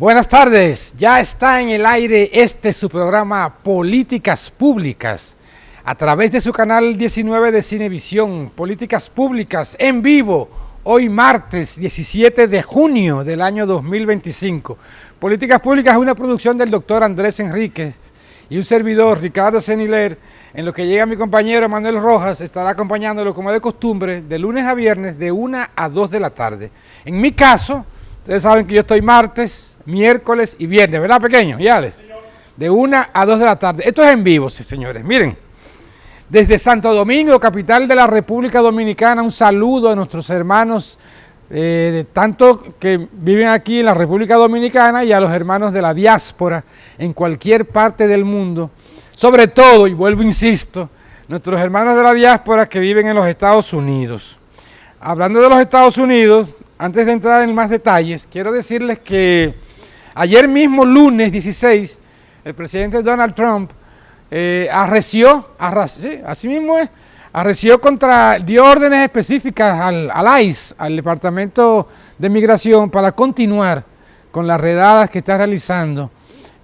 Buenas tardes, ya está en el aire su programa Políticas Públicas a través de su canal 19 de Cinevisión, Políticas Públicas en vivo, hoy martes 17 de junio del año 2025. Políticas Públicas es una producción del doctor Andrés Enríquez y un servidor, Ricardo Seniler, en lo que llega mi compañero Manuel Rojas, estará acompañándolo como de costumbre de lunes a viernes de 1 a 2 de la tarde. En mi caso, ustedes saben que yo estoy martes, miércoles y viernes, ¿verdad, pequeño? ¿Ya? De 1 a 2 de la tarde. Esto es en vivo, sí, señores. Miren, desde Santo Domingo, capital de la República Dominicana, un saludo a nuestros hermanos, tanto que viven aquí en la República Dominicana y a los hermanos de la diáspora en cualquier parte del mundo. Sobre todo, y vuelvo, insisto, nuestros hermanos de la diáspora que viven en los Estados Unidos. Hablando de los Estados Unidos, antes de entrar en más detalles, quiero decirles que ayer mismo, lunes 16, el presidente Donald Trump arreció dio órdenes específicas al ICE, al Departamento de Migración, para continuar con las redadas que está realizando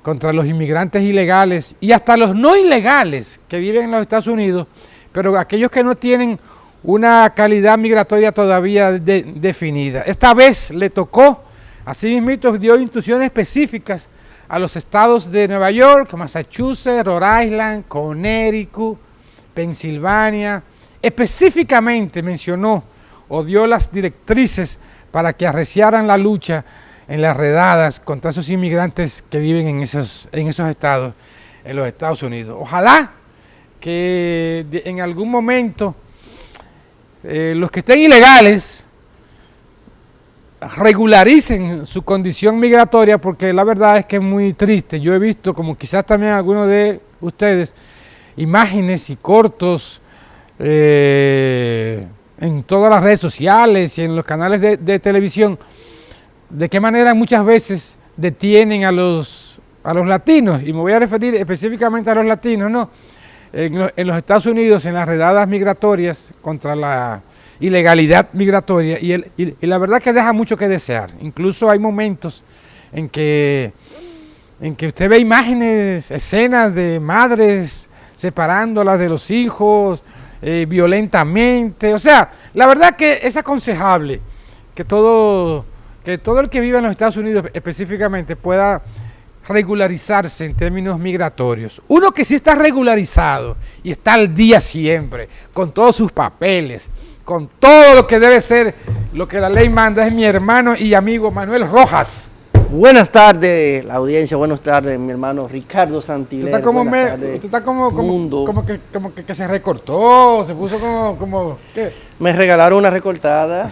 contra los inmigrantes ilegales y hasta los no ilegales que viven en los Estados Unidos, pero aquellos que no tienen una calidad migratoria todavía definida. Esta vez le tocó, así mismo dio instrucciones específicas a los estados de Nueva York, Massachusetts, Rhode Island, Connecticut, Pensilvania. Específicamente mencionó o dio las directrices para que arreciaran la lucha en las redadas contra esos inmigrantes que viven en esos estados, en los Estados Unidos. Ojalá que en algún momento los que estén ilegales regularicen su condición migratoria, porque la verdad es que es muy triste. Yo he visto, como quizás también algunos de ustedes, imágenes y cortos en todas las redes sociales y en los canales de televisión, de qué manera muchas veces detienen a los latinos, y me voy a referir específicamente a los latinos, ¿no? En los Estados Unidos, en las redadas migratorias contra la ilegalidad migratoria, y la verdad que deja mucho que desear. Incluso hay momentos en que usted ve imágenes, escenas de madres separándolas de los hijos violentamente. O sea, la verdad que es aconsejable que todo el que vive en los Estados Unidos específicamente pueda regularizarse en términos migratorios. Uno que sí está regularizado y está al día siempre, con todos sus papeles, con todo lo que debe ser, lo que la ley manda, es mi hermano y amigo Manuel Rojas. Buenas tardes, la audiencia, buenas tardes, mi hermano Ricardo Santiler. Usted está como que se recortó, se puso como ¿qué? Me regalaron una recortada,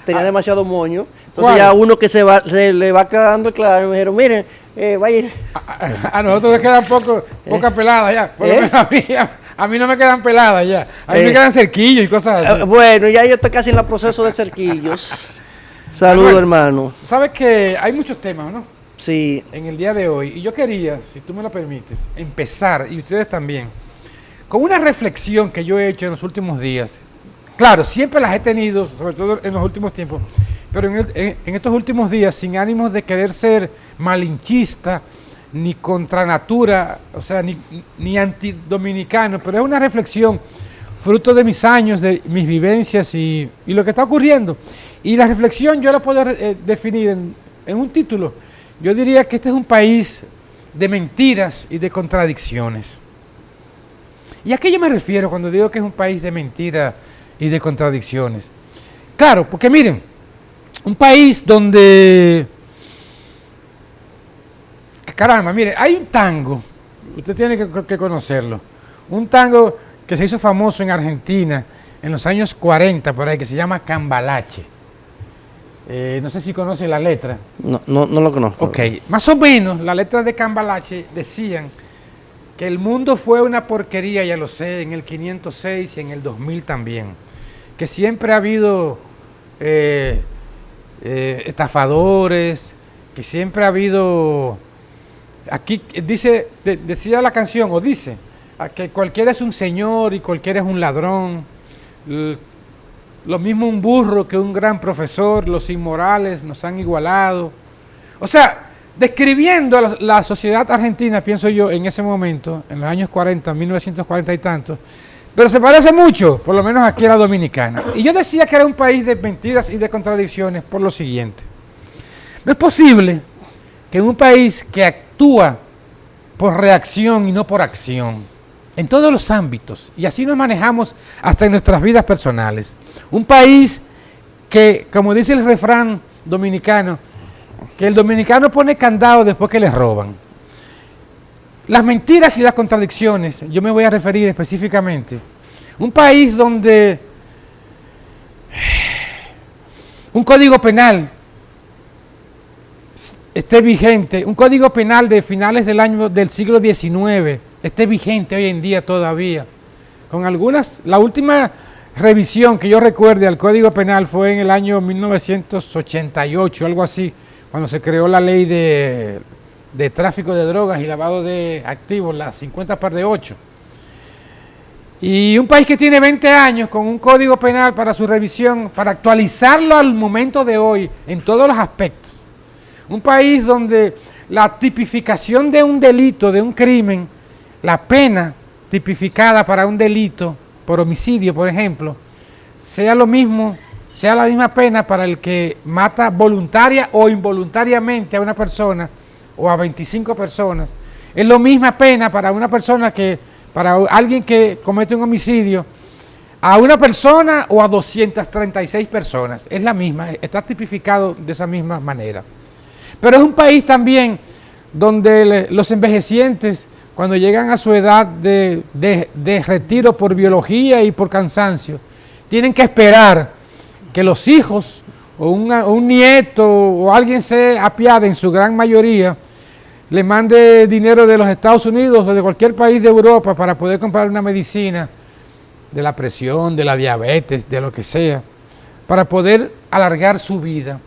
tenía demasiado moño, entonces ¿cuál? Ya uno que se le va quedando claro, me dijeron, miren, va a ir. A nosotros les quedan pocas peladas ya, por lo menos a mí no me quedan peladas ya, a mí me quedan cerquillos y cosas así. Bueno, ya yo estoy casi en el proceso de cerquillos. Saludos, hermano. Sabes que hay muchos temas, ¿no? Sí. En el día de hoy, y yo quería, si tú me lo permites, empezar, y ustedes también, con una reflexión que yo he hecho en los últimos días. Claro, siempre las he tenido, sobre todo en los últimos tiempos, pero en estos últimos días, sin ánimos de querer ser malinchista, ni contra natura, o sea, ni antidominicano, pero es una reflexión fruto de mis años, de mis vivencias y lo que está ocurriendo. Y la reflexión yo la puedo definir en un título. Yo diría que este es un país de mentiras y de contradicciones. ¿Y a qué yo me refiero cuando digo que es un país de mentiras y de contradicciones? Claro, porque miren, un país donde... Caramba, mire, hay un tango, usted tiene que conocerlo, un tango que se hizo famoso en Argentina en los años 40, por ahí, que se llama Cambalache. No sé si conoce la letra. No lo conozco. Ok, más o menos la letra de Cambalache decían que el mundo fue una porquería, ya lo sé, en el 506 y en el 2000 también, que siempre ha habido estafadores, que siempre ha habido, aquí decía la canción, o dice, que cualquiera es un señor y cualquiera es un ladrón, lo mismo un burro que un gran profesor, los inmorales nos han igualado. O sea, describiendo la sociedad argentina, pienso yo, en ese momento, en los años 40, 1940 y tantos, pero se parece mucho, por lo menos aquí a la dominicana. Y yo decía que era un país de mentiras y de contradicciones por lo siguiente. No es posible que en un país que actúa por reacción y no por acción, en todos los ámbitos, y así nos manejamos hasta en nuestras vidas personales, un país que, como dice el refrán dominicano, que el dominicano pone candado después que le roban. Las mentiras y las contradicciones, yo me voy a referir específicamente. Un país donde un código penal esté vigente, un código penal de finales del siglo XIX, esté vigente hoy en día todavía. Con algunas, la última revisión que yo recuerde al Código Penal fue en el año 1988, algo así, cuando se creó la ley de tráfico de drogas y lavado de activos, la 50/8. Y un país que tiene 20 años con un Código Penal para su revisión, para actualizarlo al momento de hoy, en todos los aspectos. Un país donde la tipificación de un delito, de un crimen, la pena tipificada para un delito, por homicidio, por ejemplo, sea lo mismo, sea la misma pena para el que mata voluntaria o involuntariamente a una persona o a 25 personas. Es la misma pena para una persona para alguien que comete un homicidio, a una persona o a 236 personas. Es la misma, está tipificado de esa misma manera. Pero es un país también donde los envejecientes, cuando llegan a su edad de retiro por biología y por cansancio, tienen que esperar que los hijos o un nieto o alguien se apiade, en su gran mayoría, le mande dinero de los Estados Unidos o de cualquier país de Europa para poder comprar una medicina de la presión, de la diabetes, de lo que sea, para poder alargar su vida,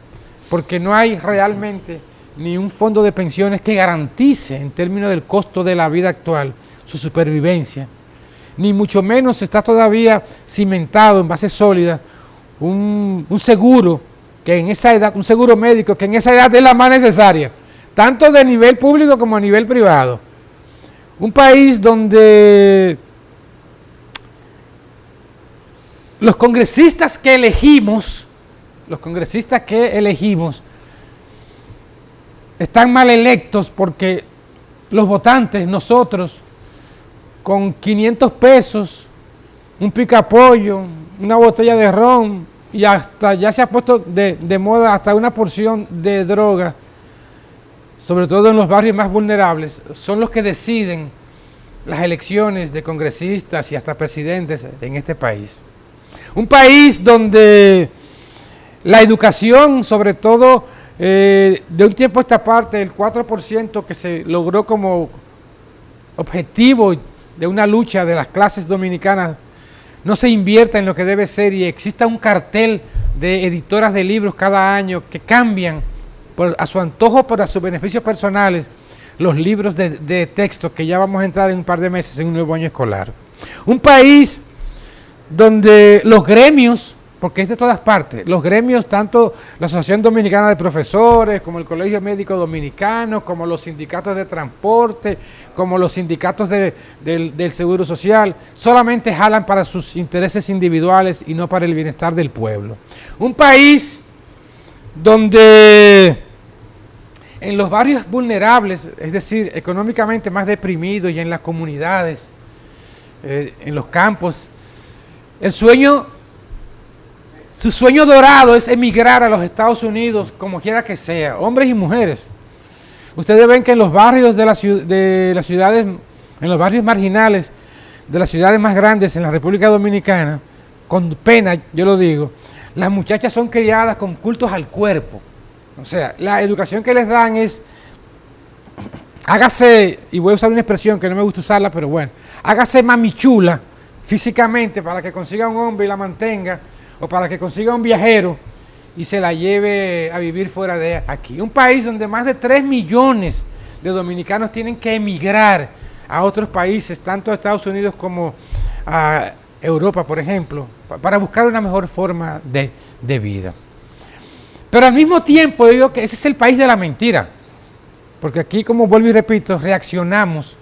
porque no hay realmente ni un fondo de pensiones que garantice, en términos del costo de la vida actual, su supervivencia, ni mucho menos está todavía cimentado en bases sólidas un seguro que en esa edad, un seguro médico que en esa edad es la más necesaria, tanto de nivel público como a nivel privado. Un país donde los congresistas que elegimos están mal electos porque los votantes, nosotros, con 500 pesos, un picapollo, una botella de ron y hasta ya se ha puesto de moda hasta una porción de droga, sobre todo en los barrios más vulnerables, son los que deciden las elecciones de congresistas y hasta presidentes en este país. Un país donde la educación, sobre todo de un tiempo a esta parte, el 4% que se logró como objetivo de una lucha de las clases dominicanas, no se invierta en lo que debe ser y exista un cartel de editoras de libros cada año que cambian a su antojo, para sus beneficios personales, los libros de texto, que ya vamos a entrar en un par de meses en un nuevo año escolar. Un país donde los gremios, porque es de todas partes, los gremios, tanto la Asociación Dominicana de Profesores, como el Colegio Médico Dominicano, como los sindicatos de transporte, como los sindicatos del Seguro Social, solamente jalan para sus intereses individuales y no para el bienestar del pueblo. Un país donde en los barrios vulnerables, es decir, económicamente más deprimidos, y en las comunidades, en los campos, su sueño dorado es emigrar a los Estados Unidos, como quiera que sea, hombres y mujeres. Ustedes ven que en los barrios de las ciudades, en los barrios marginales de las ciudades más grandes en la República Dominicana, con pena yo lo digo, las muchachas son criadas con cultos al cuerpo. O sea, la educación que les dan es, hágase, y voy a usar una expresión que no me gusta usarla, pero bueno, hágase mamichula físicamente para que consiga un hombre y la mantenga, o para que consiga un viajero y se la lleve a vivir fuera de aquí. Un país donde más de 3 millones de dominicanos tienen que emigrar a otros países, tanto a Estados Unidos como a Europa, por ejemplo, para buscar una mejor forma de vida. Pero al mismo tiempo digo que ese es el país de la mentira. Porque aquí, como vuelvo y repito, reaccionamos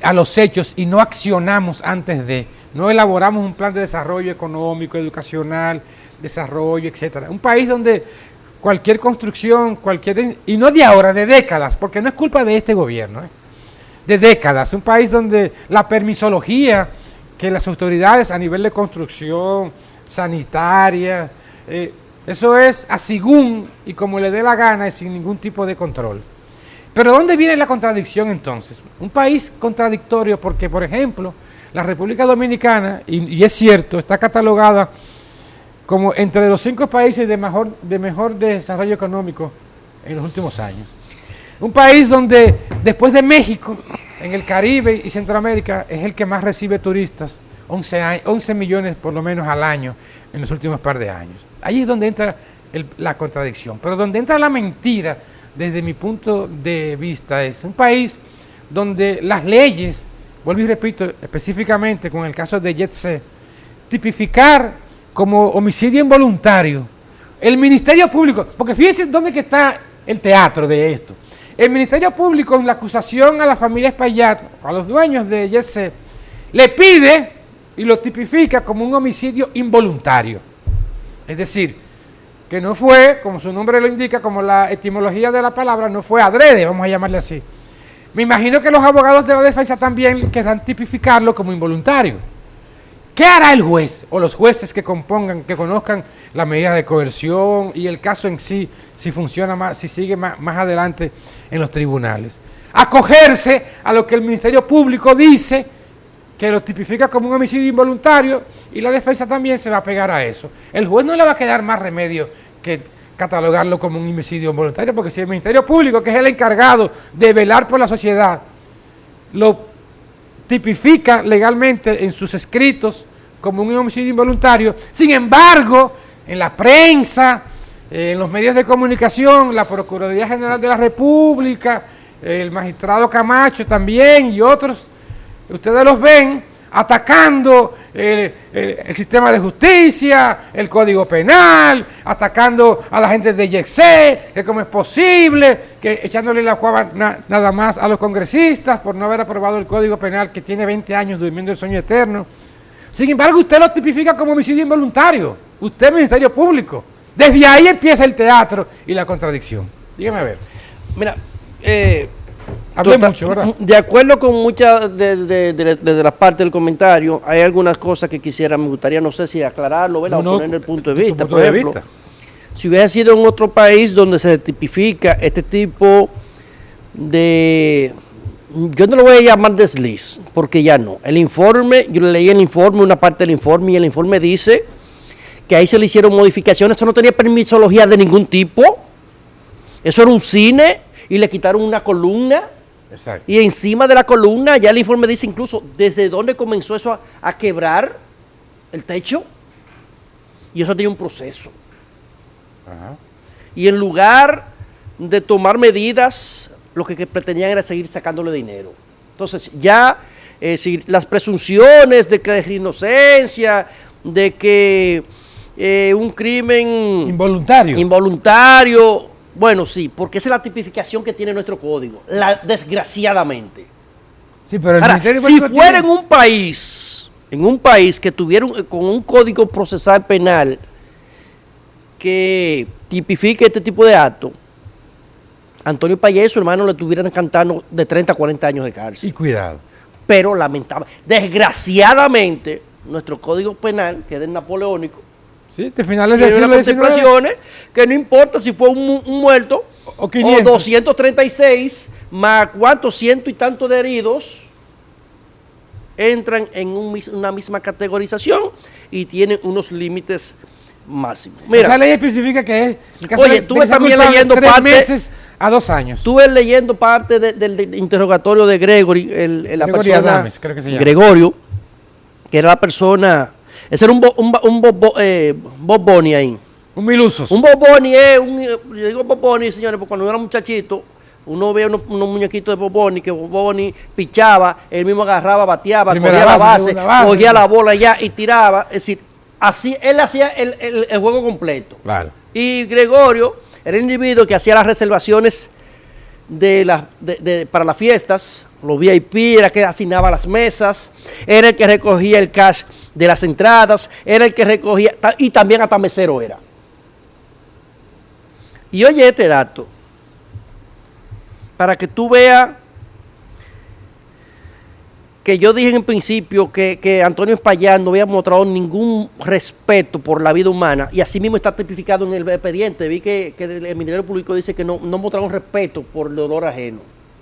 a los hechos y no accionamos antes de, no elaboramos un plan de desarrollo económico, educacional, desarrollo, etcétera. Un país donde cualquier construcción, y no de ahora, de décadas, porque no es culpa de este gobierno, de décadas. Un país donde la permisología que las autoridades a nivel de construcción, sanitaria, eso es a según y como le dé la gana y sin ningún tipo de control. Pero ¿dónde viene la contradicción entonces? Un país contradictorio porque, por ejemplo, la República Dominicana, y es cierto, está catalogada como entre los 5 países de mejor desarrollo económico en los últimos años. Un país donde, después de México, en el Caribe y Centroamérica, es el que más recibe turistas, 11 millones por lo menos al año en los últimos par de años. Ahí es donde entra la contradicción, pero donde entra la mentira, desde mi punto de vista, es un país donde las leyes, vuelvo y repito, específicamente con el caso de Yetse, tipificar como homicidio involuntario el Ministerio Público, porque fíjense dónde que está el teatro de esto. El Ministerio Público, en la acusación a la familia Espaillat, a los dueños de Yetse, le pide y lo tipifica como un homicidio involuntario. Es decir, que no fue, como su nombre lo indica, como la etimología de la palabra, no fue adrede, vamos a llamarle así. Me imagino que los abogados de la defensa también querrán tipificarlo como involuntario. ¿Qué hará el juez o los jueces que conozcan la medida de coerción y el caso en sí, si funciona más, si sigue más adelante en los tribunales? Acogerse a lo que el Ministerio Público dice, que lo tipifica como un homicidio involuntario, y la defensa también se va a pegar a eso. El juez no le va a quedar más remedio que catalogarlo como un homicidio involuntario, porque si el Ministerio Público, que es el encargado de velar por la sociedad, lo tipifica legalmente en sus escritos como un homicidio involuntario, sin embargo, en la prensa, en los medios de comunicación, la Procuraduría General de la República, el magistrado Camacho también y otros, ustedes los ven atacando el sistema de justicia, el Código Penal, atacando a la gente de Yetse, que cómo es posible, que echándole la cuava nada más a los congresistas por no haber aprobado el Código Penal que tiene 20 años durmiendo el sueño eterno. Sin embargo, usted lo tipifica como homicidio involuntario, usted, Ministerio Público. Desde ahí empieza el teatro y la contradicción. Dígame a ver. Mira, hablé mucho, ¿verdad? De acuerdo con muchas de las partes del comentario, hay algunas cosas que me gustaría, no sé si aclararlo, ¿verdad? O poner el punto de vista. Por ejemplo, si hubiera sido en otro país donde se tipifica este tipo de... Yo no lo voy a llamar desliz, porque ya no. El informe, yo leí el informe, una parte del informe, y el informe dice que ahí se le hicieron modificaciones. Eso no tenía permisología de ningún tipo. Eso era un cine y le quitaron una columna. Exacto. Y encima de la columna ya el informe dice incluso desde dónde comenzó eso a quebrar el techo. Y eso tenía un proceso. Ajá. Y en lugar de tomar medidas, lo que pretendían era seguir sacándole dinero. Entonces ya si las presunciones de que es inocencia, de que un crimen involuntario, bueno, sí, porque esa es la tipificación que tiene nuestro código, desgraciadamente. Sí, pero ahora, si fuera en un país que tuviera con un código procesal penal que tipifique este tipo de actos, Antonio Payés y su hermano le estuvieran cantando de 30 a 40 años de cárcel. Y cuidado. Pero desgraciadamente, nuestro código penal, que es del napoleónico, sí, de finales del tiene unas siglo contemplaciones que no importa si fue un muerto o 500. 236 más cuántos ciento y tantos de heridos, entran en una misma categorización y tienen unos límites máximos. Mira, esa ley especifica que es el caso oye, tú también leyendo 3 parte, meses a 2 años. Estuve leyendo parte del interrogatorio de Gregory, la persona Adames, creo que se llama. Gregorio, que era la persona, ese era un Bob Bunny ahí. Un Milusos. Un Bob Bunny yo digo Bob Bunny, señores, porque cuando yo era muchachito, uno ve unos muñequitos de Bob Bunny, que Bob Bunny pichaba, él mismo agarraba, bateaba, cogía la base, cogía la bola ya y tiraba. Es decir, así él hacía el juego completo. Claro. Y Gregorio era el individuo que hacía las reservaciones para las fiestas, los VIP, era el que asignaba las mesas, era el que recogía el cash de las entradas, era el que recogía, y también hasta mesero era. Y oye este dato, para que tú veas que yo dije en principio que Antonio Espaillat no había mostrado ningún respeto por la vida humana, y así mismo está tipificado en el expediente. Vi que el Ministerio Público dice que no mostraron respeto por el dolor ajeno,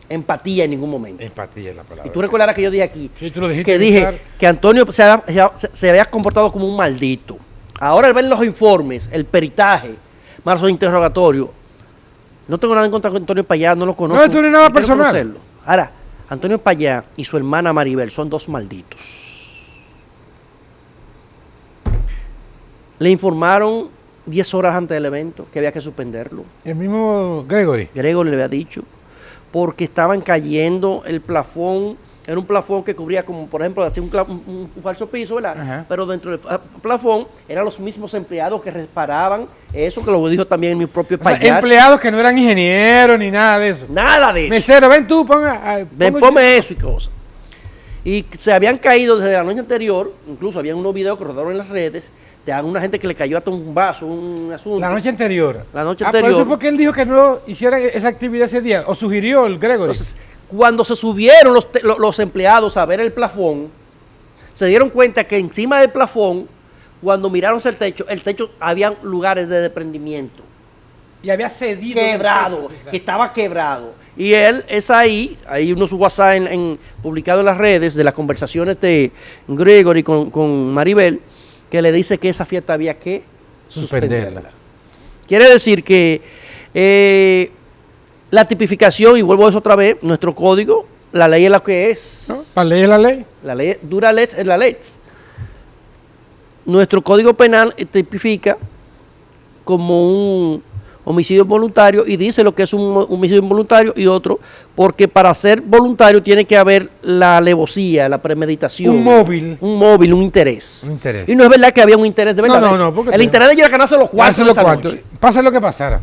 empatía en ningún momento. Empatía es la palabra. Y tú recordarás que yo dije aquí, sí, tú lo dijiste, que dije que Antonio se había comportado como un maldito. Ahora al ver los informes, el peritaje, más los interrogatorios, no tengo nada en contra de Antonio Espaillat, no lo conozco. No, esto no es nada personal. Ahora, Antonio Espaillat y su hermana Maribel son dos malditos. Le informaron 10 horas antes del evento que había que suspenderlo. El mismo Gregory. Gregory le había dicho, porque estaban cayendo el plafón. Era un plafón que cubría, como por ejemplo, hacía un falso piso, ¿verdad? Ajá. Pero dentro del plafón eran los mismos empleados que reparaban eso, que lo dijo también mi propio Espaillat. O sea, empleados que no eran ingenieros ni nada de eso. Nada de eso. Mesero, ven tú, ponme eso y cosas. Y se habían caído desde la noche anterior, incluso había unos videos que rodaron en las redes, de alguna gente que le cayó hasta un vaso, un asunto. La noche anterior. La noche anterior. Por eso fue que él dijo que no hiciera esa actividad ese día, o sugirió el Gregory. Entonces, cuando se subieron los empleados a ver el plafón, se dieron cuenta que encima del plafón, cuando miraron hacia el techo había lugares de desprendimiento. Y había cedido. Quebrado, que estaba quebrado. Y él es hay unos WhatsApp publicados en las redes de las conversaciones de Gregory con Maribel, que le dice que esa fiesta había que suspenderla. Quiere decir que la tipificación, y vuelvo a eso otra vez, nuestro código, la ley es la que es. ¿No? La ley es la ley. La ley, dura lex es la lex. Nuestro código penal tipifica como un homicidio involuntario y dice lo que es un homicidio involuntario y otro, porque para ser voluntario tiene que haber la alevosía, la premeditación. Un móvil. Un móvil, un interés. Un interés. Y no es verdad que había un interés de verdad. No. El interés de ellos era ganarse los cuartos. Pasa lo que pasara.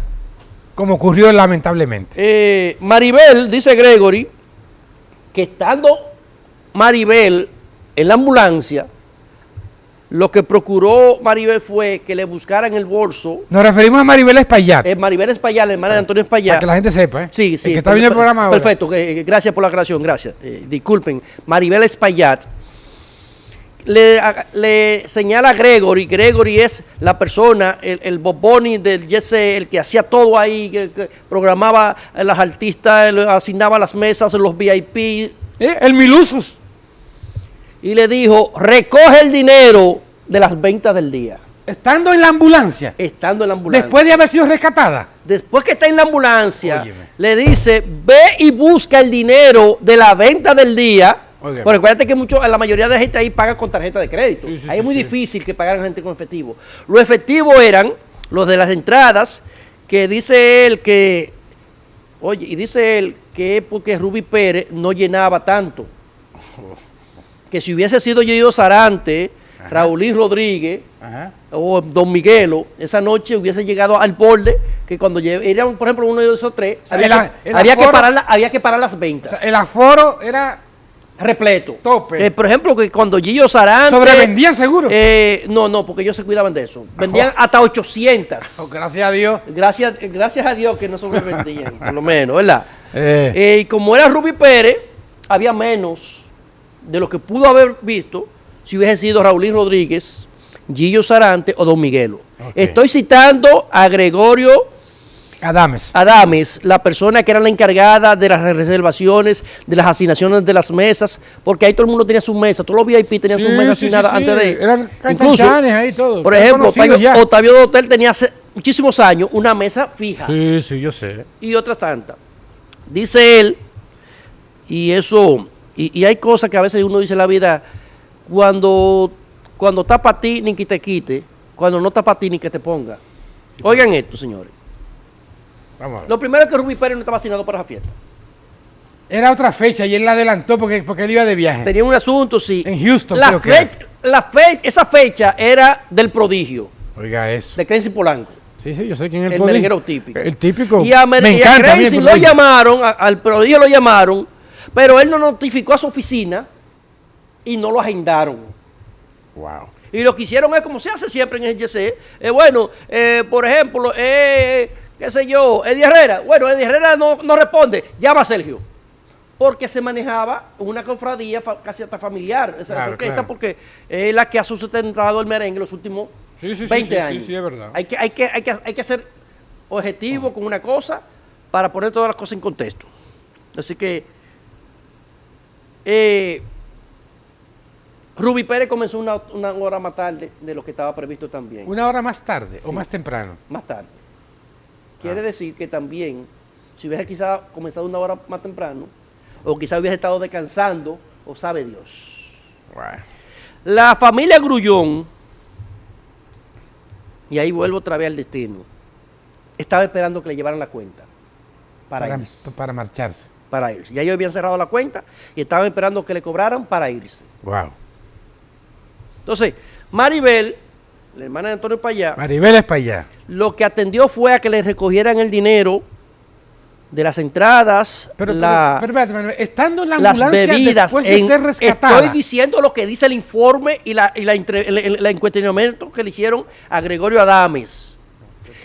Como ocurrió lamentablemente. Maribel, dice Gregory, que estando Maribel en la ambulancia, lo que procuró Maribel fue que le buscaran el bolso. Nos referimos a Maribel Espaillat. Maribel Espaillat, la hermana de Antonio Espaillat. Para que la gente sepa, ¿eh? Sí. El que está viendo el programa ahora. Perfecto, gracias por la aclaración, gracias. Disculpen, Maribel Espaillat le señala a Gregory es la persona, el Boboni del Jesse, el que hacía todo ahí, que programaba a las artistas, asignaba las mesas, los VIP. El Milusos. Y le dijo, recoge el dinero de las ventas del día. Estando en la ambulancia. Estando en la ambulancia. Después de haber sido rescatada. Después que está en la ambulancia, Óyeme. le dice, ve y busca el dinero de la venta del día. Óyeme. Porque acuérdate que la mayoría de gente ahí paga con tarjeta de crédito. Sí, ahí es muy difícil que pagaran gente con efectivo. Los efectivos eran los de las entradas, que dice él que, es porque Ruby Pérez no llenaba tanto. Que si hubiese sido Gillo Sarante, ajá, Raulín Rodríguez, ajá, o Don Miguelo, esa noche hubiese llegado al borde, que cuando eran, por ejemplo, uno de esos tres, había que parar las ventas. O sea, el aforo era repleto. Tope. Por ejemplo, que cuando Gillo Sarante... ¿Sobrevendían seguro? No, porque ellos se cuidaban de eso. Vendían hasta 800. Oh, gracias a Dios. Gracias a Dios que no sobrevendían, por lo menos, ¿verdad? Y como era Ruby Pérez, había menos de lo que pudo haber visto si hubiese sido Raulín Rodríguez, Gillo Sarante o Don Miguelo. Okay. Estoy citando a Gregorio Adames, la persona que era la encargada de las reservaciones, de las asignaciones de las mesas, porque ahí todo el mundo tenía sus mesas, todos los VIP tenían sus mesas asignadas antes de... Eran incluso, ahí todo. Por ejemplo, Octavio Dotel tenía hace muchísimos años una mesa fija. Sí, yo sé. Y otras tantas. Dice él, y eso... Y hay cosas que a veces uno dice en la vida, cuando está para ti, ni que te quite, cuando no está para ti, ni que te ponga. Oigan esto, señores. Vamos a ver. Lo primero es que Ruby Pérez no estaba asignado para esa fiesta. Era otra fecha y él la adelantó porque él iba de viaje. Tenía un asunto, sí. En Houston, esa fecha era del prodigio. Oiga eso. De Crency Polanco. Sí, sí, yo sé quién es el Pudín. merenguero típico. El típico. Y a Crazy lo llamaron, al prodigio lo llamaron, pero él no notificó a su oficina y no lo agendaron. Wow. Y lo que hicieron es como se hace siempre en el GC. Por ejemplo, qué sé yo, Eddie Herrera. Bueno, Eddie Herrera no responde, llama a Sergio. Porque se manejaba una cofradía casi hasta familiar. Esa claro, orquesta, claro. porque es la que ha sustentado el merengue los últimos 20 años. Sí, es verdad. Hay que ser objetivo con una cosa para poner todas las cosas en contexto. Así que Ruby Pérez comenzó una hora más tarde de lo que estaba previsto también. ¿Una hora más tarde Sí. o más temprano? Más tarde. Quiere decir que también, si hubiese quizás comenzado una hora más temprano, o quizás hubiese estado descansando, o sabe Dios. Wow. La familia Grullón, y ahí vuelvo otra vez al destino, estaba esperando que le llevaran la cuenta para irse. Para marcharse. Para irse. Ya ellos habían cerrado la cuenta y estaban esperando que le cobraran para irse. Wow. Entonces, Maribel, la hermana de Antonio Payá, Maribel es para allá. lo que atendió fue a que le recogieran el dinero de las entradas, Pero espérate, Manuel, estando en la las ambulancia bebidas. después de ser rescatada. Estoy diciendo lo que dice el informe y el encuestionamiento que le hicieron a Gregorio Adames.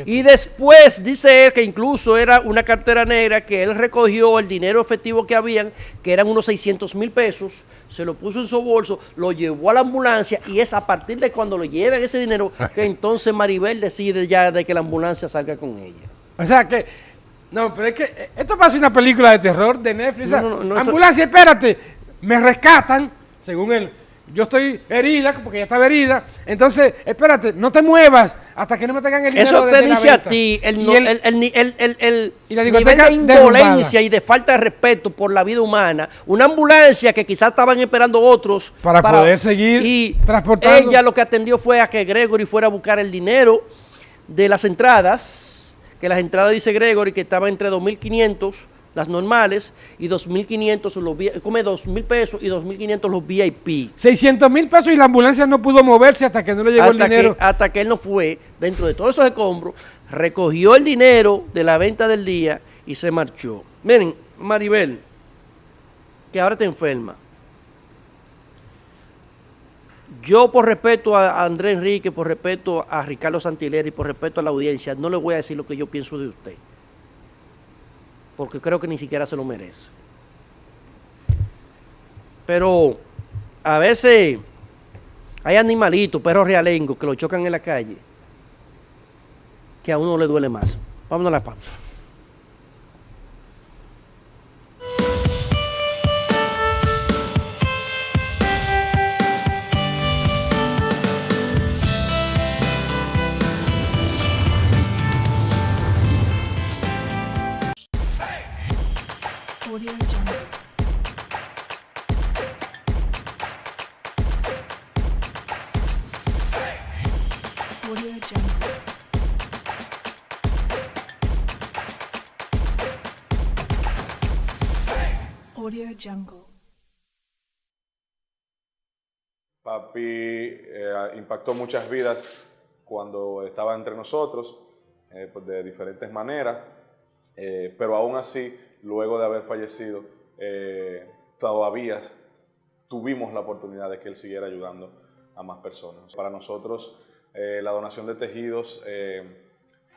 Y después dice él que incluso era una cartera negra, que él recogió el dinero efectivo que habían, que eran unos 600,000 pesos, se lo puso en su bolso, lo llevó a la ambulancia y es a partir de cuando lo lleven ese dinero que entonces Maribel decide ya de que la ambulancia salga con ella. O sea que, no, pero es que esto parece una película de terror de Netflix. No, ambulancia, espérate, me rescatan, según él. Yo estoy herida, porque ella estaba herida. Entonces, espérate, no te muevas hasta que no me tengan el dinero. Eso te dice a ti el nivel de indolencia y de falta de respeto por la vida humana. Una ambulancia que quizás estaban esperando otros para poder seguir transportando. Ella lo que atendió fue a que Gregory fuera a buscar el dinero de las entradas, que las entradas, dice Gregory, que estaban entre 2.500 las normales y 2.500 los come 2.000 pesos y 2.500 los VIP. 600,000 pesos y la ambulancia no pudo moverse hasta que no le llegó el dinero. Hasta que él no fue, dentro de todos esos escombros, recogió el dinero de la venta del día y se marchó. Miren, Maribel, que ahora te enferma. Yo, por respeto a Andrés Enrique, por respeto a Ricardo Santileri, por respeto a la audiencia, no le voy a decir lo que yo pienso de usted, porque creo que ni siquiera se lo merece. Pero a veces hay animalitos, perros realengos, que lo chocan en la calle, que a uno le duele más. Vámonos a la pausa. Audio Jungle. Audio Jungle. Audio Jungle. Papi impactó muchas vidas cuando estaba entre nosotros, pues de diferentes maneras, pero aún así, luego de haber fallecido, todavía tuvimos la oportunidad de que él siguiera ayudando a más personas. Para nosotros, la donación de tejidos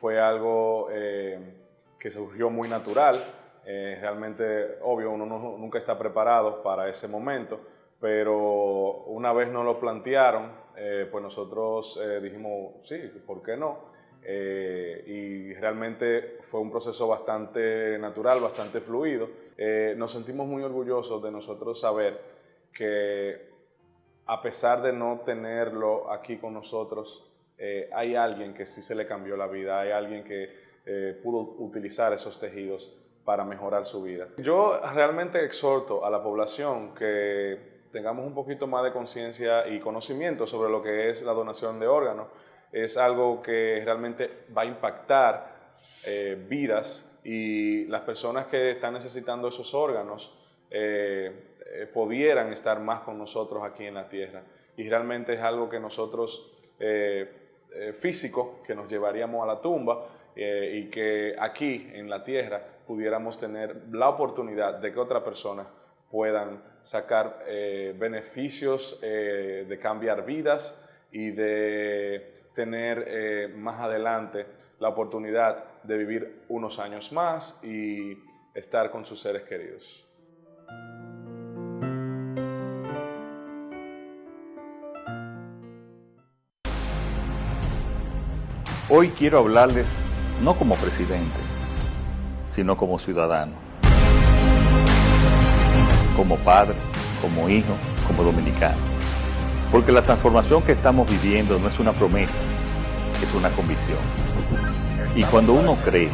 fue algo que surgió muy natural. Realmente, obvio, uno nunca está preparado para ese momento, pero una vez nos lo plantearon, pues nosotros dijimos, sí, ¿por qué no? Y realmente fue un proceso bastante natural, bastante fluido. Nos sentimos muy orgullosos de nosotros saber que a pesar de no tenerlo aquí con nosotros, hay alguien que sí se le cambió la vida, hay alguien que pudo utilizar esos tejidos para mejorar su vida. Yo realmente exhorto a la población que tengamos un poquito más de conciencia y conocimiento sobre lo que es la donación de órganos. Es algo que realmente va a impactar vidas, y las personas que están necesitando esos órganos pudieran estar más con nosotros aquí en la tierra. Y realmente es algo que nosotros físico que nos llevaríamos a la tumba y que aquí en la tierra pudiéramos tener la oportunidad de que otras personas puedan sacar beneficios de cambiar vidas y de tener más adelante la oportunidad de vivir unos años más y estar con sus seres queridos. Hoy quiero hablarles no como presidente, sino como ciudadano, como padre, como hijo, como dominicano. Porque la transformación que estamos viviendo no es una promesa, es una convicción. Y cuando uno cree,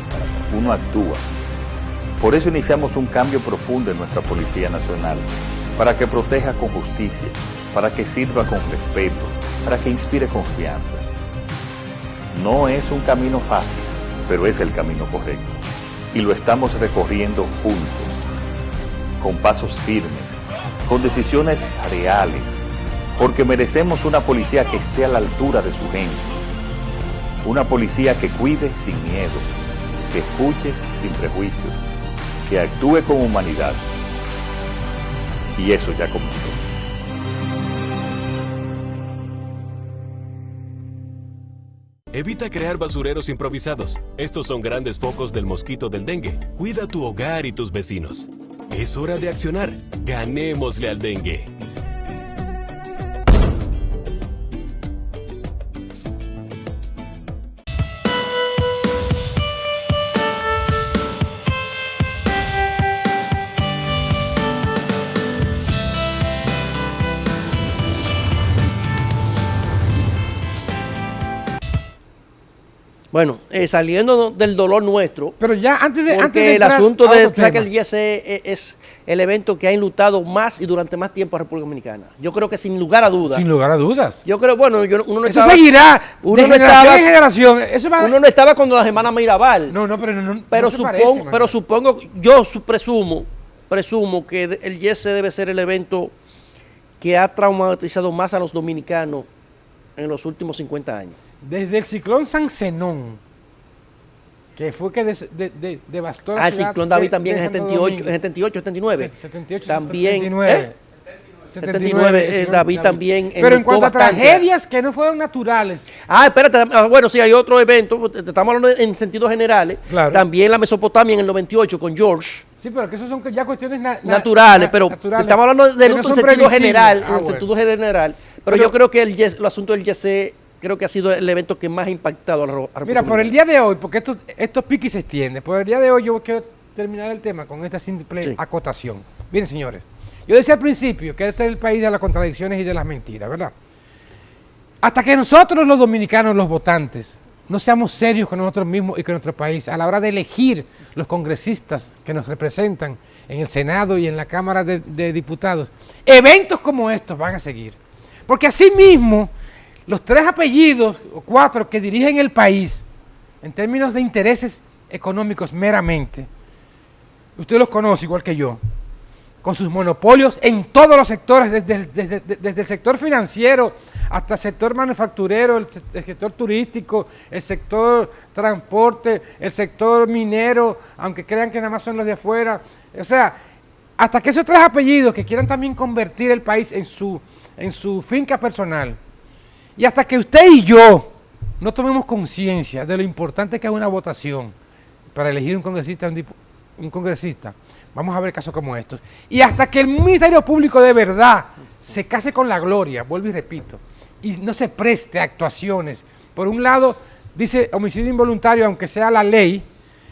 uno actúa. Por eso iniciamos un cambio profundo en nuestra Policía Nacional, para que proteja con justicia, para que sirva con respeto, para que inspire confianza. No es un camino fácil, pero es el camino correcto. Y lo estamos recorriendo juntos, con pasos firmes, con decisiones reales, porque merecemos una policía que esté a la altura de su gente. Una policía que cuide sin miedo, que escuche sin prejuicios, que actúe con humanidad. Y eso ya comenzó. Evita crear basureros improvisados. Estos son grandes focos del mosquito del dengue. Cuida tu hogar y tus vecinos. Es hora de accionar. Ganémosle al dengue. Bueno, saliendo del dolor nuestro, Pero ya antes de porque el entrar asunto a de otro que el tema. IEC es el evento que ha enlutado más y durante más tiempo a República Dominicana. Yo creo que sin lugar a dudas. Sin lugar a dudas. Yo creo, bueno, uno no Eso estaba, seguirá uno de no generación estaba- en generación. Eso va. uno no estaba cuando la semana Mirabal. No, pero no. Pero, no se parece, pero man. supongo, presumo que el IEC debe ser el evento que ha traumatizado más a los dominicanos en los últimos 50 años. Desde el ciclón San Zenón, que fue que devastó la El ciudad ciclón David de- también de en Santo 78, Domingo. en 78, 79. 78, También, 79. 79, el ciclón David también Pero en enlutó cuanto a bastante. tragedias que no fueron naturales, Espérate, bueno, sí, hay otro evento, estamos hablando en sentidos generales. Claro. También la Mesopotamia en el 98 con George. sí, pero que eso son ya cuestiones Naturales, pero naturales, estamos hablando de que no luto son en sentido previsibles. general, Ah, en sentido general. Pero Pero- yo creo que el asunto del YC creo que ha sido el evento que más ha impactado a la República Mira, por el Dominicana. día de hoy, porque esto pique y se extiende, por el día de hoy yo quiero terminar el tema con esta simple Sí. acotación. Bien, señores, yo decía al principio que este es el país de las contradicciones y de las mentiras, ¿verdad? Hasta que nosotros los dominicanos, los votantes, no seamos serios con nosotros mismos y con nuestro país a la hora de elegir los congresistas que nos representan en el Senado y en la Cámara de Diputados, eventos como estos van a seguir. Porque asimismo, los 3 apellidos o 4 que dirigen el país, en términos de intereses económicos meramente, usted los conoce igual que yo, con sus monopolios en todos los sectores, desde el sector financiero hasta el sector manufacturero, el sector turístico, el sector transporte, el sector minero, aunque crean que nada más son los de afuera. O sea, hasta que esos 3 apellidos que quieran también convertir el país en su finca personal, y hasta que usted y yo no tomemos conciencia de lo importante que es una votación para elegir un congresista, vamos a ver casos como estos. Y hasta que el Ministerio Público de verdad se case con la gloria, vuelvo y repito, y no se preste a actuaciones. Por un lado, dice homicidio involuntario, aunque sea la ley,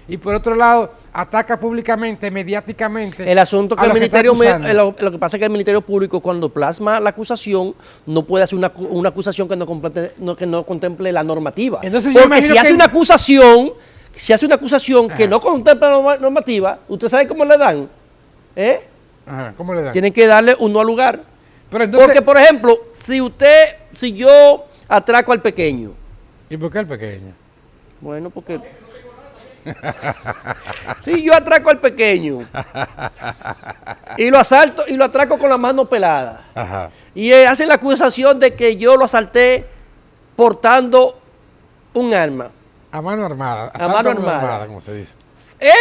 y por otro lado, ataca públicamente, mediáticamente. El asunto que a el los Ministerio, está acusando. lo que pasa es que el Ministerio Público cuando plasma la acusación no puede hacer una acusación que no contemple la normativa. Entonces, yo porque imagino si hace que- una acusación que no contempla la normativa, ¿usted sabe cómo le dan? Ajá, ¿cómo le dan? Tienen que darle un no lugar. Pero entonces, Porque, por ejemplo, si yo atraco al pequeño, ¿y por qué el pequeño? bueno, porque si yo atraco al pequeño y lo asalto y lo atraco con la mano pelada Ajá. y hacen la acusación de que yo lo asalté portando un arma. A mano armada. A mano armada. Como se dice.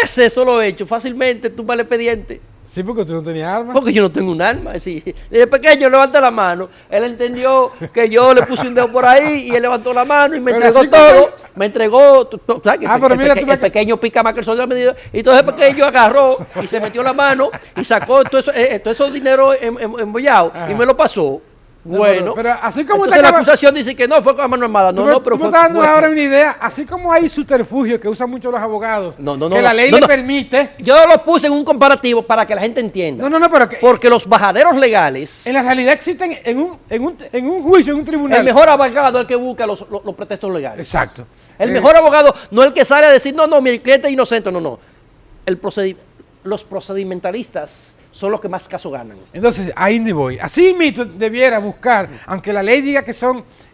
Ese solo hecho, fácilmente tú el expediente. Sí, porque tú no tenías arma. Porque yo no tengo un arma. Sí. Desde pequeño levanta la mano. Él entendió que yo le puse un dedo por ahí y él levantó la mano y me Pero entregó así todo. como- Me entregó. ¿Sabes? Pero mira, tú El me- pequeño pica más que el sol de la medida. Y entonces el pequeño agarró y se metió la mano y sacó todo eso dinero embollado y me lo pasó. Bueno, pero así como entonces te la acaba- acusación dice que no fue con la mano armada. Tú No, me- no, pero tú me fue. estás dando ahora una idea. Así como hay subterfugios que usan mucho los abogados, No, que la ley le permite. Yo lo puse en un comparativo para que la gente entienda. No, pero que Porque los bajaderos legales. en la realidad existen en un juicio, en un tribunal. El mejor abogado es el que busca los pretextos legales. Exacto. El mejor abogado no el que sale a decir, no, mi cliente es inocente, no. Los procedimentalistas son los que más casos ganan. Entonces, ahí ni voy. Así mismo debiera buscar, aunque la ley diga que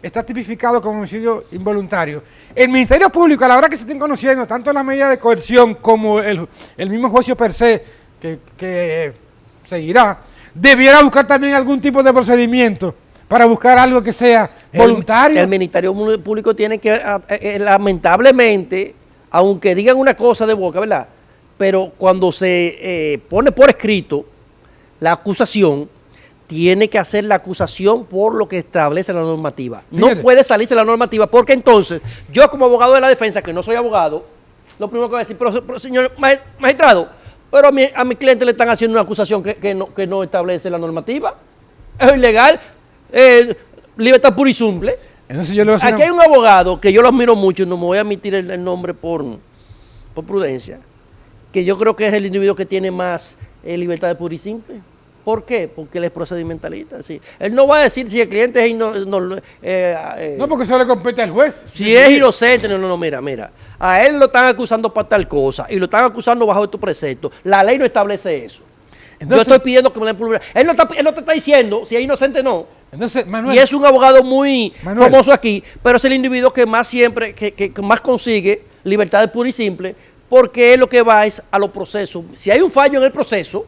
está tipificado como homicidio involuntario, el Ministerio Público, a la hora que se estén conociendo tanto las medidas de coerción como el mismo juicio per se que seguirá, debiera buscar también algún tipo de procedimiento para buscar algo que sea voluntario. El Ministerio Público tiene que, lamentablemente, aunque digan una cosa de boca, ¿verdad? Pero cuando se pone por escrito la acusación, tiene que hacer la acusación por lo que establece la normativa. Señores. No puede salirse la normativa, porque entonces, yo como abogado de la defensa, que no soy abogado, lo primero que voy a decir, pero señor magistrado, pero a mi cliente le están haciendo una acusación que no establece la normativa. Es ilegal, libertad pura y simple. Entonces yo le voy a hacer Aquí hay un abogado que yo lo admiro mucho, no me voy a admitir el nombre por prudencia, que yo creo que es el individuo que tiene más libertad de pura y simple. ¿Por qué? Porque él es procedimentalista. Sí. Él no va a decir si el cliente es no, porque eso le compete al juez. si es inocente. No, mira. A él lo están acusando por tal cosa y lo están acusando bajo estos preceptos. La ley no establece eso. Entonces- yo estoy pidiendo que me den publicidad. Él no te está diciendo si es inocente o no. Entonces, Manuel, Y es un abogado muy Manuel. famoso aquí, pero es el individuo que más siempre, que más consigue libertad de pura y simple, porque él lo que va es a los procesos. Si hay un fallo en el proceso,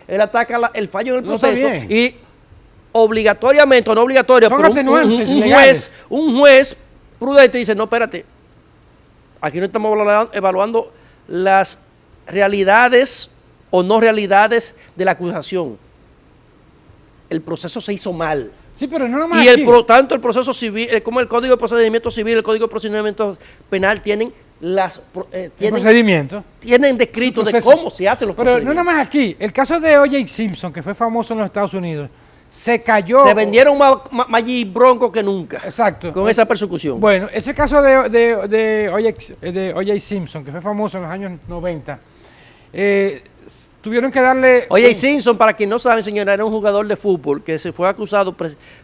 él ataca el fallo en el No, está proceso bien. y obligatoriamente o no obligatorio, Son pero atenuantes un legales. juez prudente dice, no, espérate, aquí no estamos evaluando las realidades o no realidades de la acusación. El proceso se hizo mal. sí, pero no nomás Y aquí. tanto el proceso civil, como el Código de Procedimiento Civil, el Código de Procedimiento Penal tienen El procedimiento. tienen descrito de Procesos. cómo se hacen los Pero no procedimientos. nada más aquí. El caso de O.J. Simpson, que fue famoso en los Estados Unidos, se cayó. Se vendieron más allí broncos que nunca. Exacto. Con esa persecución. Bueno, ese caso de O.J. Simpson, que fue famoso en los años 90, tuvieron que darle. Oye, Simpson, para quien no sabe, señora, era un jugador de fútbol que se fue acusado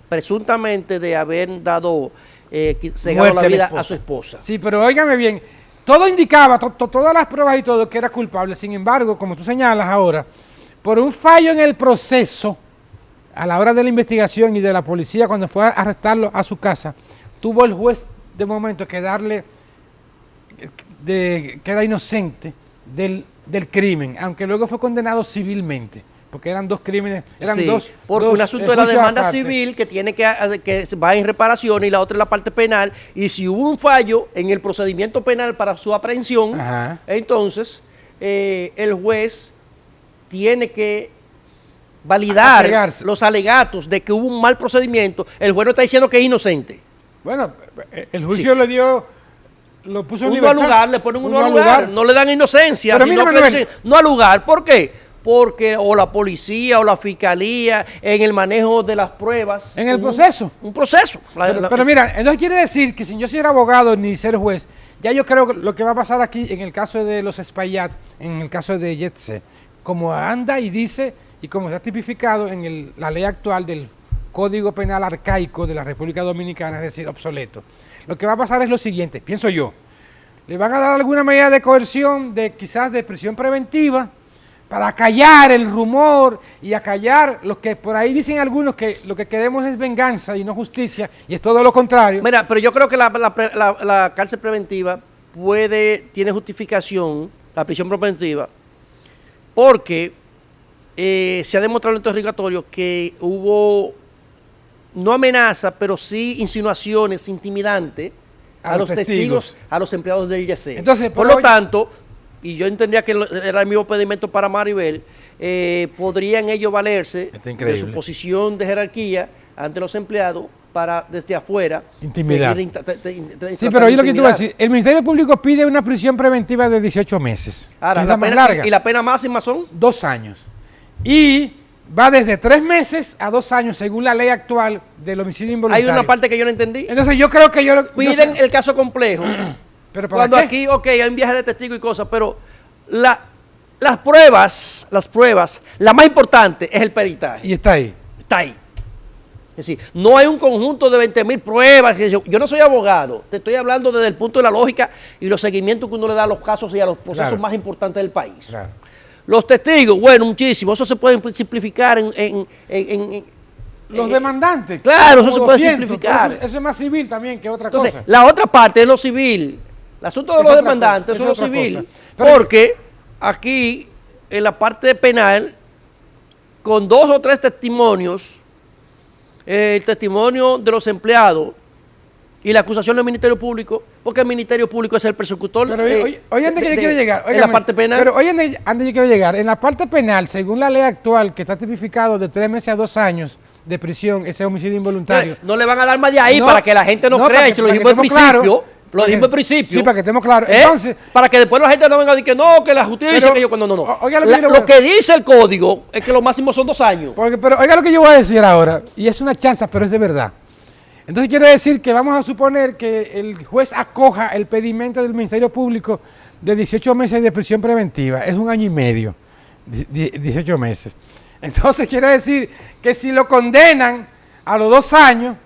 presuntamente de haber dado cegado Muerte la a la vida esposa. a su esposa. Sí, pero óigame bien, todo indicaba, todas las pruebas y todo, que era culpable. Sin embargo, como tú señalas ahora, por un fallo en el proceso, a la hora de la investigación y de la policía, cuando fue a arrestarlo a su casa, tuvo el juez de momento que darle que era inocente del crimen, aunque luego fue condenado civilmente, porque eran dos crímenes, eran Sí, dos. porque dos, un asunto de la juicios demanda aparte. civil que tiene que va en reparación y la otra es la parte penal. Y si hubo un fallo en el procedimiento penal para su aprehensión, Ajá. entonces el juez tiene que validar Apegarse. los alegatos de que hubo un mal procedimiento. El juez no está diciendo que es inocente. Bueno, el juicio lo puso en Uno libertad. al lugar, le ponen uno Uno al lugar. No le dan inocencia, Pero sino mira, que le Manuel. dicen no al lugar. ¿Por qué? Porque o la policía o la fiscalía en el manejo de las pruebas. En el proceso. Un proceso. Pero mira, entonces quiere decir que sin yo ser abogado ni ser juez, ya yo creo que lo que va a pasar aquí en el caso de los Espaillat, en el caso de Yetse, como anda y dice, y como está tipificado en la ley actual del Código Penal Arcaico de la República Dominicana, es decir, obsoleto. Lo que va a pasar es lo siguiente, pienso yo, le van a dar alguna medida de coerción, quizás de prisión preventiva, para acallar el rumor y acallar lo que por ahí dicen algunos que lo que queremos es venganza y no justicia, y es todo lo contrario. Mira, pero yo creo que la cárcel preventiva tiene justificación, la prisión preventiva, porque se ha demostrado en el interrogatorio que hubo no amenaza, pero sí insinuaciones intimidantes a los testigos, a los empleados del IGC. Entonces, por lo tanto, y yo entendía que era el mismo pedimento para Maribel, podrían ellos valerse de su posición de jerarquía ante los empleados para desde afuera intimidar. Sí, pero yo lo que tú vas a decir, el Ministerio Público pide una prisión preventiva de 18 meses. Ahora, que es la más larga. ¿Y la pena máxima son? 2 años. Y va desde 3 meses a 2 años, según la ley actual del homicidio involuntario. Hay una parte que yo no entendí. Entonces yo creo que piden el caso complejo. ¿Pero para cuando qué? aquí, ok, hay un viaje de testigo y cosas, pero las pruebas, la más importante es el peritaje. Y está ahí. Está ahí. Es decir, no hay un conjunto de 20.000 pruebas. Yo no soy abogado, te estoy hablando desde el punto de la lógica y los seguimientos que uno le da a los casos y a los procesos más importantes del país. Claro. Los testigos, bueno, muchísimo, eso se puede simplificar en los demandantes. Claro, eso como se puede 200, simplificar. Eso es más civil también que otra Entonces, cosa. la otra parte es lo civil. El asunto de Es los otra demandantes cosa, es lo es otra civil. cosa. Pero- Porque aquí, en la parte penal, con 2 o 3 testimonios, el testimonio de los empleados y la acusación del Ministerio Público, porque el Ministerio Público es el persecutor. Pero oye, donde yo quiero llegar. En la parte penal. Pero oye, donde yo quiero llegar. En la parte penal, según la ley actual, que está tipificado de 3 meses a 2 años de prisión, ese homicidio involuntario. No le van a dar más de ahí No, para que la gente no no, crea. para Y que- se lo para que dijimos al estemos principio. claros. Lo dijimos al principio. Sí, para que estemos claros. Entonces, para que después la gente no venga a decir que no, que la justicia, Pero, que yo cuando no. oiga Lo que dice el código es que lo máximo son 2 años. pero oiga lo que yo voy a decir ahora, y es una chanza, pero es de verdad. Entonces quiere decir que vamos a suponer que el juez acoja el pedimento del Ministerio Público de 18 meses de prisión preventiva. Es 1 año y medio, 18 meses. Entonces quiere decir que si lo condenan a los 2 años,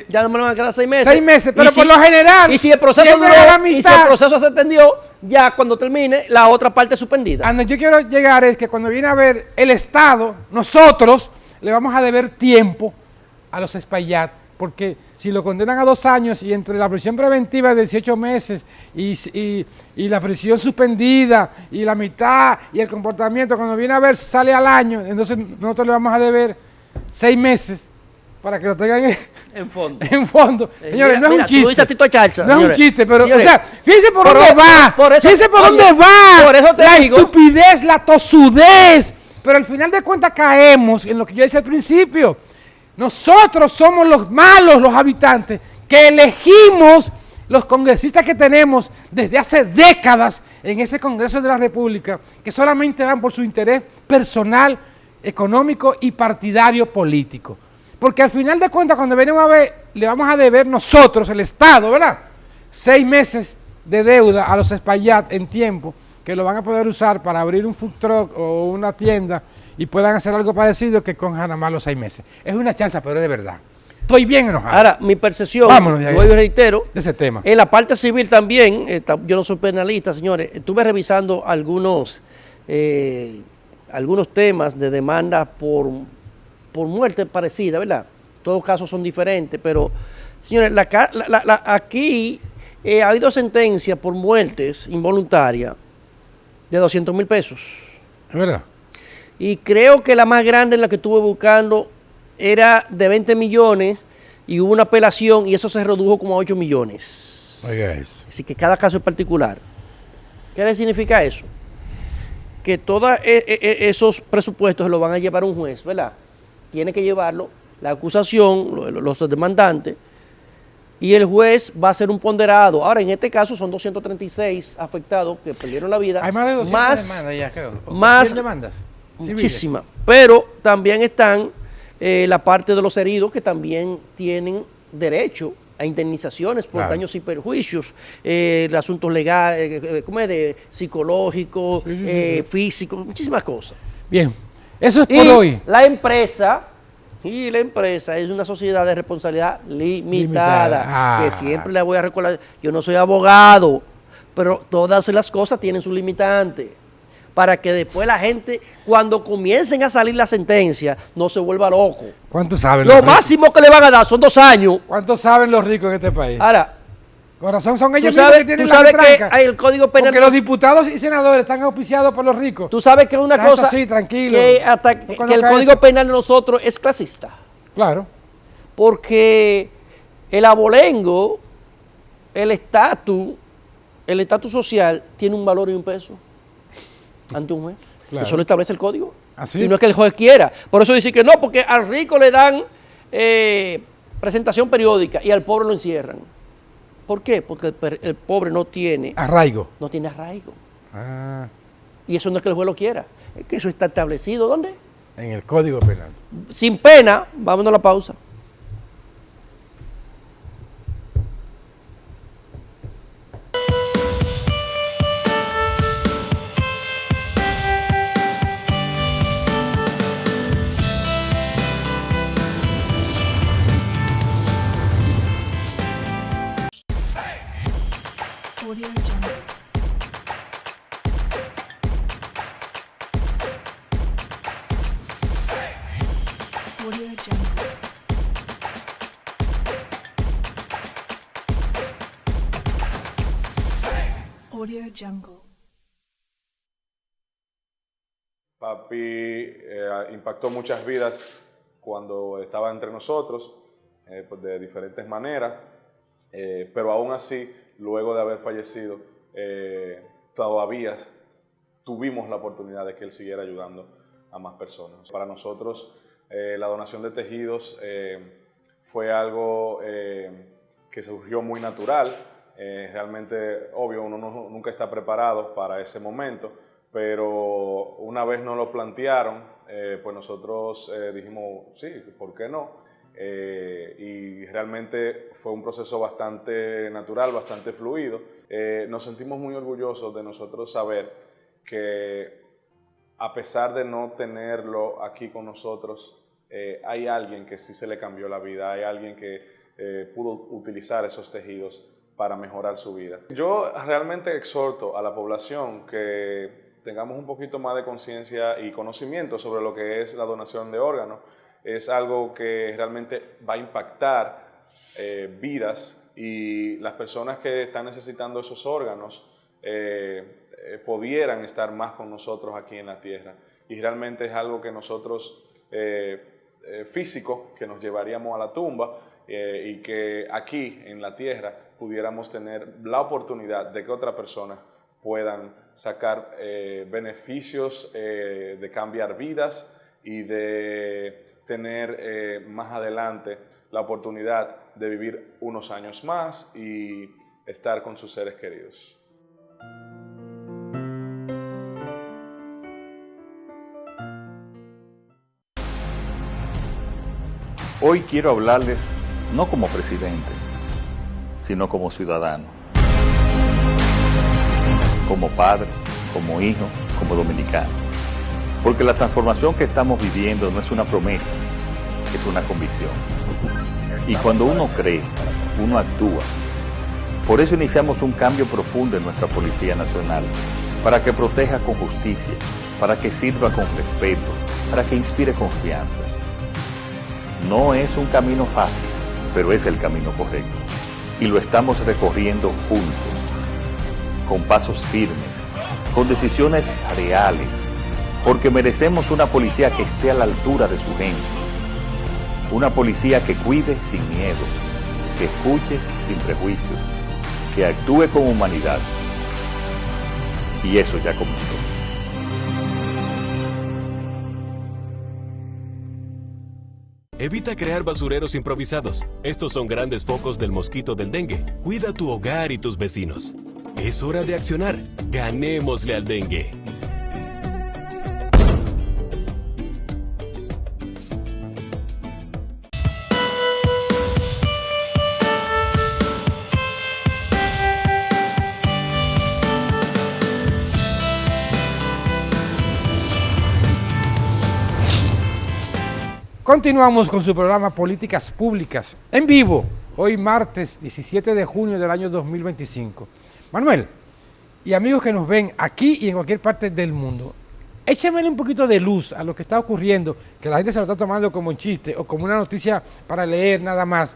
ya no me van a quedar 6 meses. 6 meses, pero Y por lo general, Y si el proceso siempre duró, a la y si mitad. el proceso se extendió, ya cuando termine, la otra parte es suspendida. A donde yo quiero llegar es que cuando viene a ver el Estado, nosotros le vamos a deber tiempo a los Espaillat, porque si lo condenan a 2 años y entre la prisión preventiva de 18 meses y la prisión suspendida y la mitad y el comportamiento, cuando viene a ver sale al año, entonces nosotros le vamos a deber 6 meses para que lo tengan En fondo. en fondo. Señores, no es un Tú chiste. dices Tito Charza, No es un señores. chiste, pero, Señores, o sea, fíjense por por dónde eso- va. por eso- Fíjense por oye, dónde va. por eso te la digo- estupidez, la tosudez. Pero al final de cuentas caemos en lo que yo decía al principio. Nosotros somos los malos, los habitantes, que elegimos los congresistas que tenemos desde hace décadas en ese Congreso de la República, que solamente van por su interés personal, económico y partidario político. Porque al final de cuentas, cuando venimos a ver, le vamos a deber nosotros, el Estado, ¿verdad? 6 meses de deuda a los Espaillat en tiempo, que lo van a poder usar para abrir un food truck o una tienda y puedan hacer algo parecido que con nada más los 6 meses. Es una chanza, pero es de verdad. Estoy bien enojado Ahora, mi percepción, Vámonos de ahí. vuelvo y reitero, de ese tema. en la parte civil también, yo no soy penalista, señores, estuve revisando algunos temas de demanda por muerte parecida, ¿verdad? Todos los casos son diferentes, pero, señores, aquí ha habido sentencias por muertes involuntarias de 200,000 pesos. Es verdad. Y creo que la más grande en la que estuve buscando era de 20 millones y hubo una apelación y eso se redujo como a 8 millones. Oiga eso. Así que cada caso es particular. ¿Qué significa eso? Que todos esos presupuestos se los van a llevar un juez, ¿verdad? Tiene que llevarlo la acusación, los demandantes, y el juez va a hacer un ponderado. Ahora, en este caso son 236 afectados que perdieron la vida. Hay más de 200 demandas ya, creo. Más 100 demandas civiles. Muchísimas. Pero también están la parte de los heridos que también tienen derecho a indemnizaciones por Claro. daños y perjuicios, asuntos legales, ¿cómo es? De psicológicos, Sí. físicos, muchísimas cosas. Bien, eso es Y por hoy. la empresa es una sociedad de responsabilidad limitada, Ah. que siempre le voy a recordar, yo no soy abogado, pero todas las cosas tienen su limitante, para que después la gente, cuando comiencen a salir las sentencias, no se vuelva loco. ¿Cuánto saben Lo los ricos? máximo que le van a dar son 2 años. ¿Cuánto saben los ricos en este país? Ahora, Con razón son tú ellos mismos sabes, que tienen tú la sabes que retranca. hay el Código Penal. Porque los diputados y senadores están auspiciados por los ricos. Tú sabes que es una Eso cosa sí, tranquilo. que, hasta No que conozca el Código eso. Penal de nosotros es clasista. Claro. porque el abolengo, el estatus social tiene un valor y un peso ante un juez. Claro. Eso lo establece el código. ¿Así? Y no es que el juez quiera. Por eso dice que no, porque al rico le dan presentación periódica y al pobre lo encierran. ¿Por qué? Porque el pobre no tiene Arraigo. arraigo. Ah, Y eso no es que el juez lo quiera, es que eso está establecido. ¿Dónde? en el Código Penal. Sin pena, vámonos a la pausa. Audio Jungle. Audio Jungle. Audio Jungle. Papi impactó muchas vidas cuando estaba entre nosotros, pues de diferentes maneras, pero aún así, luego de haber fallecido, todavía tuvimos la oportunidad de que él siguiera ayudando a más personas. Para nosotros, la donación de tejidos fue algo que surgió muy natural. Realmente, obvio, uno nunca está preparado para ese momento, pero una vez nos lo plantearon, pues nosotros dijimos, sí, ¿por qué no? Y realmente fue un proceso bastante natural, bastante fluido. Nos sentimos muy orgullosos de nosotros saber que a pesar de no tenerlo aquí con nosotros, hay alguien que sí se le cambió la vida, hay alguien que pudo utilizar esos tejidos para mejorar su vida. Yo realmente exhorto a la población que tengamos un poquito más de conciencia y conocimiento sobre lo que es la donación de órganos. Es algo que realmente va a impactar vidas, y las personas que están necesitando esos órganos pudieran estar más con nosotros aquí en la tierra. Y realmente es algo que nosotros, físico, que nos llevaríamos a la tumba, y que aquí en la tierra pudiéramos tener la oportunidad de que otras personas puedan sacar beneficios de cambiar vidas y de tener más adelante la oportunidad de vivir unos años más y estar con sus seres queridos. Hoy quiero hablarles no como presidente, sino como ciudadano, como padre, como hijo, como dominicano. Porque la transformación que estamos viviendo no es una promesa, es una convicción. Y cuando uno cree, uno actúa. Por eso iniciamos un cambio profundo en nuestra Policía Nacional, para que proteja con justicia, para que sirva con respeto, para que inspire confianza. No es un camino fácil, pero es el camino correcto. Y lo estamos recorriendo juntos, con pasos firmes, con decisiones reales, porque merecemos una policía que esté a la altura de su gente. Una policía que cuide sin miedo, que escuche sin prejuicios, que actúe con humanidad. Y eso ya comenzó. Evita crear basureros improvisados. Estos son grandes focos del mosquito del dengue. Cuida tu hogar y tus vecinos. Es hora de accionar. Ganémosle al dengue. Continuamos con su programa Políticas Públicas, en vivo, hoy martes 17 de junio del año 2025. Manuel, y amigos que nos ven aquí y en cualquier parte del mundo, échamele un poquito de luz a lo que está ocurriendo, que la gente se lo está tomando como un chiste o como una noticia para leer nada más,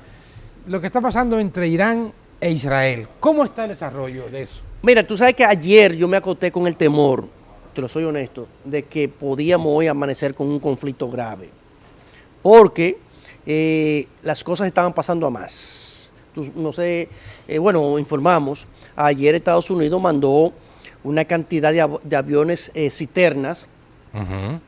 lo que está pasando entre Irán e Israel. ¿Cómo está el desarrollo de eso? Mira, tú sabes que ayer yo me acosté con el temor, te lo soy honesto, de que podíamos hoy amanecer con un conflicto grave. Porque las cosas estaban pasando a más. No sé, bueno, informamos, ayer Estados Unidos mandó una cantidad de aviones cisternas,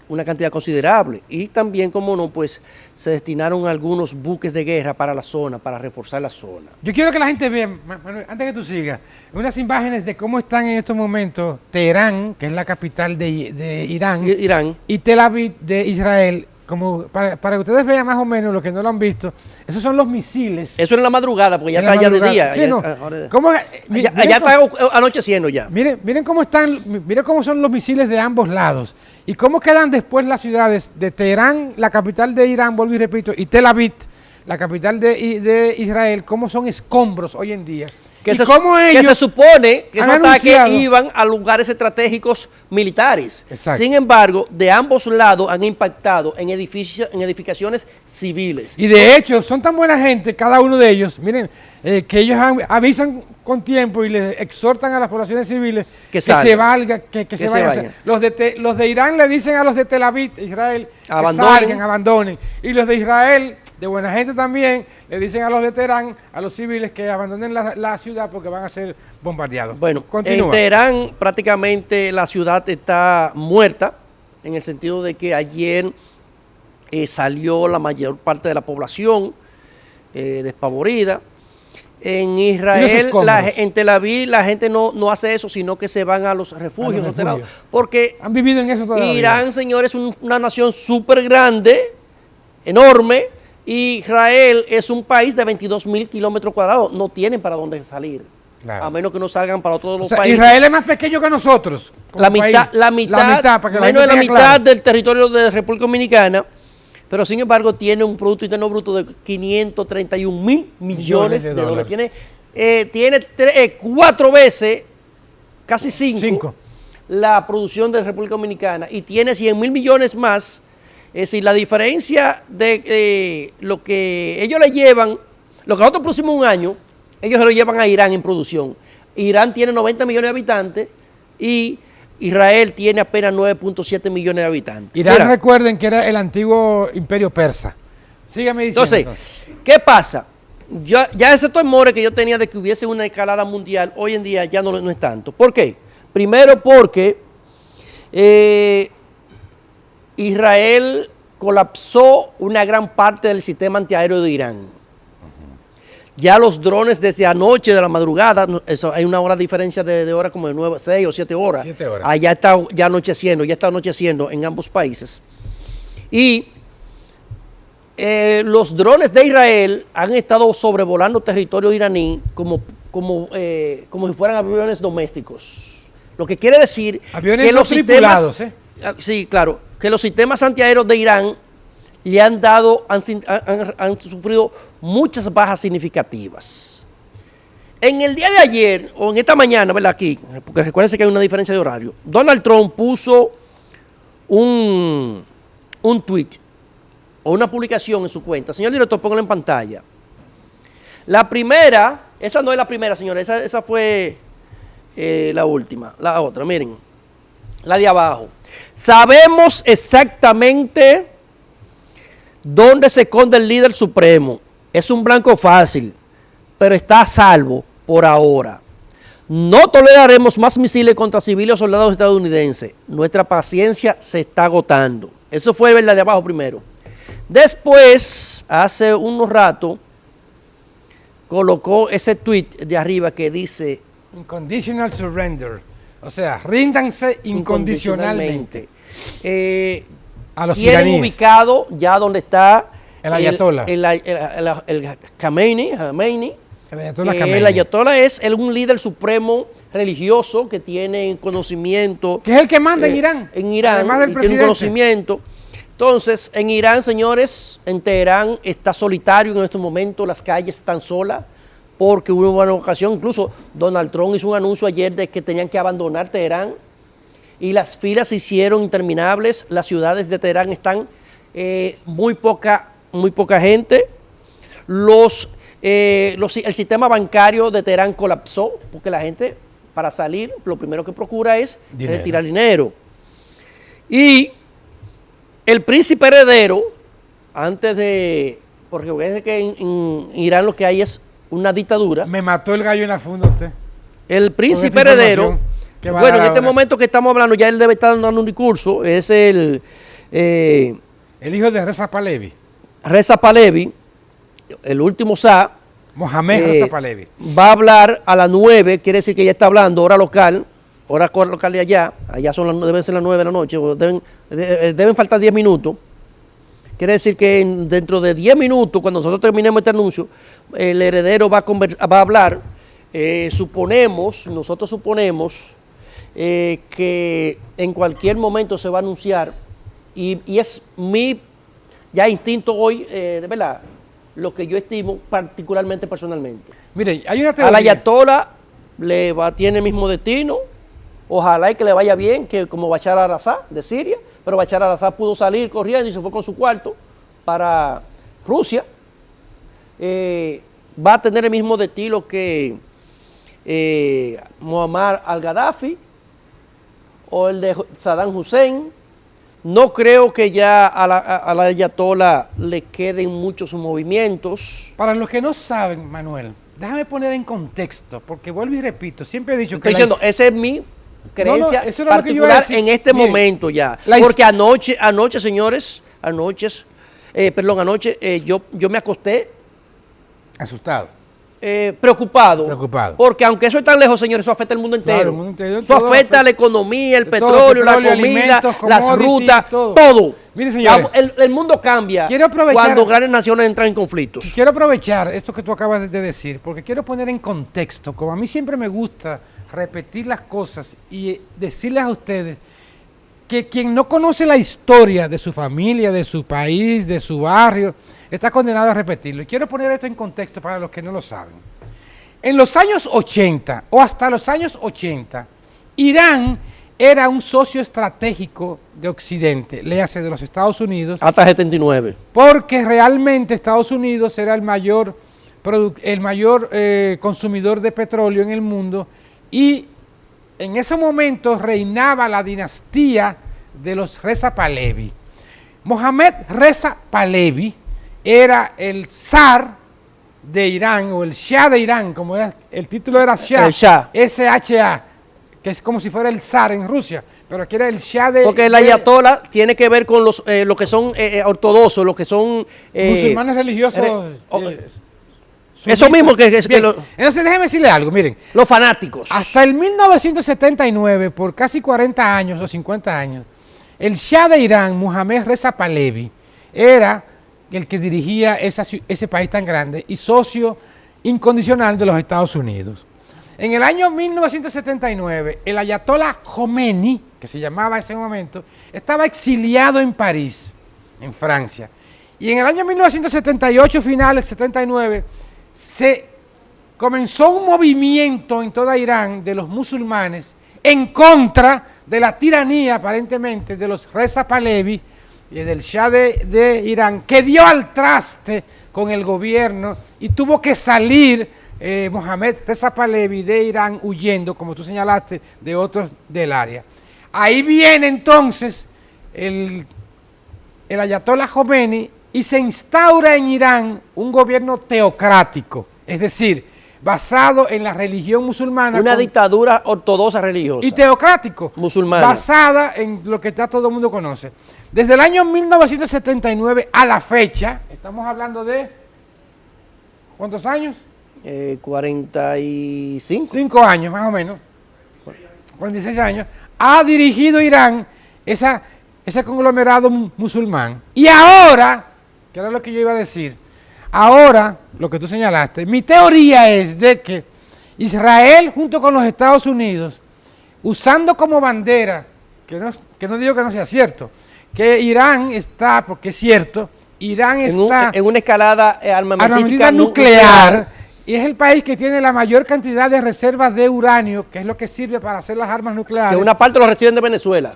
una cantidad considerable, y también, como no, pues se destinaron algunos buques de guerra para la zona, para reforzar la zona. Yo quiero que la gente vea, Manuel, antes que tú sigas, unas imágenes de cómo están en estos momentos Teherán, que es la capital de Irán, y Tel Aviv de Israel. Como para que ustedes vean más o menos, los que no lo han visto, esos son los misiles. Eso en la madrugada, porque ya está ya de día. Sí, no. Ya está anocheciendo ya. Miren cómo están, miren cómo son los misiles de ambos lados. Y cómo quedan después las ciudades de Teherán, la capital de Irán, vuelvo y repito, y Tel Aviv, la capital de Israel, cómo son escombros hoy en día. Que se supone que esos ataques iban a lugares estratégicos militares. Exacto. Sin embargo, de ambos lados han impactado en edificaciones civiles. Y de hecho, son tan buena gente, cada uno de ellos, miren, que ellos avisan con tiempo y les exhortan a las poblaciones civiles que se vayan. Los de Irán le dicen a los de Tel Aviv, Israel, que salgan, abandonen. Y los de Israel, de buena gente también, le dicen a los de Teherán, a los civiles, que abandonen la ciudad porque van a ser bombardeados. Bueno, continúa. En Teherán prácticamente la ciudad está muerta, en el sentido de que ayer salió la mayor parte de la población despavorida. En Israel, en Tel Aviv, la gente no hace eso, sino que se van a los refugios. Porque han vivido en eso todavía. Irán, señores, es una nación súper grande, enorme. Israel es un país de 22.000 kilómetros cuadrados. No tienen para dónde salir. Claro. A menos que no salgan para todos los países. Israel es más pequeño que nosotros. La mitad, menos de la mitad del territorio de República Dominicana. Pero sin embargo tiene un Producto Interno Bruto de 531.000 millones de dólares. Tiene 4 veces, casi 5, la producción de República Dominicana, y tiene 100.000 millones más. Es decir, la diferencia de lo que ellos le llevan, lo que nosotros producimos un año, ellos se lo llevan a Irán en producción. Irán tiene 90 millones de habitantes y Israel tiene apenas 9.7 millones de habitantes. Irán, recuerden que era el antiguo imperio persa. Sígame diciendo. Entonces, ¿qué pasa? Ya ese temor que yo tenía de que hubiese una escalada mundial, hoy en día ya no es tanto. ¿Por qué? Primero porque Israel colapsó una gran parte del sistema antiaéreo de Irán. Ya los drones desde anoche de la madrugada, hay una hora de diferencia de hora como de 6 o 7 horas. 7 horas. Allá está ya anocheciendo en ambos países. Y los drones de Israel han estado sobrevolando territorio iraní como si fueran aviones domésticos. Lo que quiere decir aviones que no los tripulados, sistemas, sí, claro, que los sistemas antiaéreos de Irán le han sufrido muchas bajas significativas. En el día de ayer, o en esta mañana, ¿verdad? Aquí, porque recuérdense que hay una diferencia de horario, Donald Trump puso un tweet o una publicación en su cuenta. Señor director, póngalo en pantalla. La primera, esa no es la primera, señores, esa fue la última. La otra, miren, la de abajo. Sabemos exactamente dónde se esconde el líder supremo. Es un blanco fácil, pero está a salvo por ahora. No toleraremos más misiles contra civiles o soldados estadounidenses. Nuestra paciencia se está agotando. Eso fue la de abajo primero. Después, hace unos rato, colocó ese tweet de arriba que dice: Unconditional surrender. O sea, ríndanse incondicionalmente. A los iraníes. Tienen ubicado ya donde está el ayatollah. El Khamenei. El ayatollah Khamenei. El ayatollah es un líder supremo religioso que tiene conocimiento. Que es el que manda en Irán. En Irán. Además del presidente. Tiene conocimiento. Entonces, en Irán, señores, en Teherán está solitario en estos momentos. Las calles están solas. Porque hubo una ocasión, incluso Donald Trump hizo un anuncio ayer de que tenían que abandonar Teherán y las filas se hicieron interminables. Las ciudades de Teherán están muy poca gente. El sistema bancario de Teherán colapsó porque la gente, para salir, lo primero que procura es retirar dinero. Y el príncipe heredero, antes de porque es que en Irán lo que hay es una dictadura. Me mató el gallo en la funda usted. El príncipe Con esta heredero, información que va a bueno, dar en este ahora. momento que estamos hablando, ya él debe estar dando un discurso, es el El hijo de Reza Pahlavi, Reza Pahlavi, el último Shah. Mohamed Reza Pahlavi. Va a hablar a las 9, quiere decir que ya está hablando, hora local de allá son deben ser las 9 de la noche, o deben faltar 10 minutos. Quiere decir que dentro de 10 minutos, cuando nosotros terminemos este anuncio, el heredero va a hablar. Nosotros suponemos que en cualquier momento se va a anunciar, y es mi ya instinto hoy, de verdad, lo que yo estimo particularmente personalmente. Mire, hay una Al teoría. ayatollah tiene el mismo destino, ojalá y que le vaya bien, que como Bashar al-Assad de Siria, pero Bashar al-Assad pudo salir corriendo y se fue con su cuarto para Rusia. Va a tener el mismo destino que Muammar al-Gaddafi o el de Saddam Hussein. No creo que ya a la ayatollah le queden muchos movimientos. Para los que no saben, Manuel, déjame poner en contexto, porque vuelvo y repito, siempre he dicho Estoy que diciendo, esa es mi creencia eso era lo que yo iba a particular decir. en este Mire, momento ya. la Porque anoche, señores, anoche yo me acosté asustado. preocupado. Porque aunque eso es tan lejos, señores, eso afecta al mundo entero. Claro, el mundo entero, eso todo afecta a la economía, el todo, petróleo, la comida, alimentos, las commodities, rutas, todo. todo. Mire, señores, el mundo cambia quiero aprovechar- cuando grandes naciones entran en conflictos. Quiero aprovechar esto que tú acabas de decir, porque quiero poner en contexto, como a mí siempre me gusta repetir las cosas y decirles a ustedes que quien no conoce la historia de su familia, de su país, de su barrio, está condenado a repetirlo. Y quiero poner esto en contexto para los que no lo saben. En los años 80 o hasta los años 80, Irán era un socio estratégico de Occidente, léase de los Estados Unidos, Hasta 79. porque realmente Estados Unidos era el mayor consumidor de petróleo en el mundo, y en ese momento reinaba la dinastía de los Reza Pahlavi. Mohamed Reza Pahlavi era el zar de Irán, o el Shah de Irán, como era, el título era Shah, El Shah. S-H-A, que es como si fuera el zar en Rusia, pero aquí era el Shah de... Porque el de- ayatollah tiene que ver con lo que son ortodoxos, lo que son... musulmanes religiosos. eso mismo que Bien, lo- entonces déjeme decirle algo, miren, los fanáticos. hasta el 1979, por casi 40 años o 50 años, el Shah de Irán, Mohamed Reza Pahlavi, era el que dirigía ese país tan grande y socio incondicional de los Estados Unidos. En el año 1979, el ayatollah Khomeini, que se llamaba en ese momento, estaba exiliado en París, en Francia. Y en el año 1978, finales 79, se comenzó un movimiento en toda Irán de los musulmanes en contra de la tiranía, aparentemente, de los Reza Pahlavi y del Shah de Irán, que dio al traste con el gobierno y tuvo que salir Mohamed Reza Pahlavi de Irán huyendo, como tú señalaste, de otros del área. Ahí viene entonces el ayatollah Khomeini y se instaura en Irán un gobierno teocrático, es decir, basado en la religión musulmana. Una dictadura ortodoxa religiosa. Y teocrático, Musulmana. basada en lo que ya todo el mundo conoce. Desde el año 1979 a la fecha, estamos hablando de, ¿cuántos años? 45. 5 años más o menos, 46 años, ha dirigido Irán ese conglomerado musulmán. Y ahora, que era lo que yo iba a decir, ahora, lo que tú señalaste, mi teoría es de que Israel junto con los Estados Unidos, usando como bandera, que no digo que no sea cierto, que Irán está, porque es cierto, Irán está en una escalada armamentista nuclear, y es el país que tiene la mayor cantidad de reservas de uranio, que es lo que sirve para hacer las armas que nucleares, una parte lo reciben de Venezuela.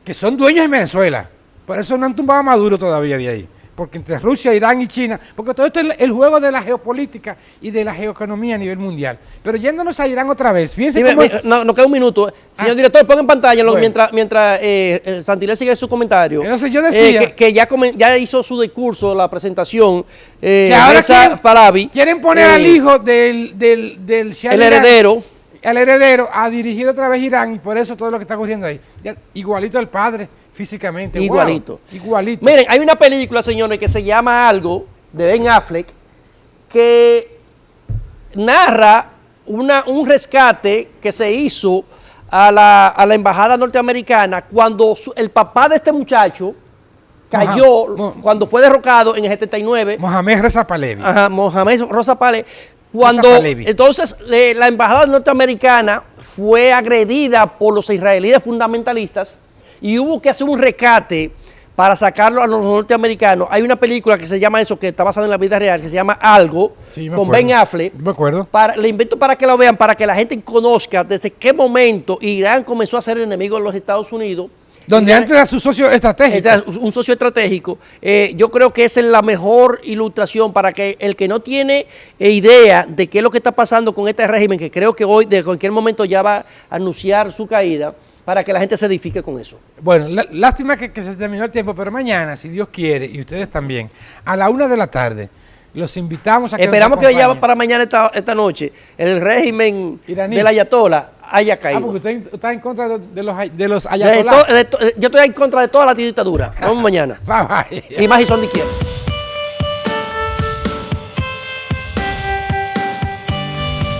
que son dueños en Venezuela. Por eso no han tumbado a Maduro todavía de ahí. porque entre Rusia, Irán y China, porque todo esto es el juego de la geopolítica y de la geoeconomía a nivel mundial. Pero yéndonos a Irán otra vez, fíjense Sí, cómo... no queda un minuto. Señor director, ponga en pantalla Bueno. mientras Santilés sigue su comentario. Entonces yo decía... que ya hizo su discurso, la presentación. que ahora Reza Pahlavi, quieren poner al hijo del Shah el de Irán, heredero. el heredero, a dirigir otra vez Irán, y por eso todo lo que está ocurriendo ahí. Igualito al padre, físicamente. Igualito. Wow, igualito. Miren, hay una película, señores, que se llama Algo, de Ben Affleck, que narra un rescate que se hizo a la embajada norteamericana cuando el papá de este muchacho cayó, cuando fue derrocado en el 79. Mohamed Reza Pahlavi. Ajá, Mohamed Rosa Pahlavi. Pahlavi. Entonces la embajada norteamericana fue agredida por los israelíes fundamentalistas y hubo que hacer un rescate para sacarlo a los norteamericanos. Hay una película que se llama eso, que está basada en la vida real, que se llama Algo, Sí, me con acuerdo. Ben Affleck. Me acuerdo. Le invito para que lo vean, para que la gente conozca desde qué momento Irán comenzó a ser enemigo de los Estados Unidos. Donde Irán- antes era su socio estratégico. un socio estratégico. Yo creo que esa es la mejor ilustración para que el que no tiene idea de qué es lo que está pasando con este régimen, que creo que hoy de cualquier momento ya va a anunciar su caída, para que la gente se edifique con eso. Bueno, lástima que se terminó el tiempo, pero mañana, si Dios quiere, y ustedes también, a la 1 de la tarde, los invitamos a que Esperamos nos que ya acompañen. para mañana esta noche el régimen Iraní. del ayatollah haya Ah, caído. porque usted está en contra de los ayatolás. Yo estoy en contra de toda la dictadura. Vamos mañana. Bye, bye. Y más si son de izquierda.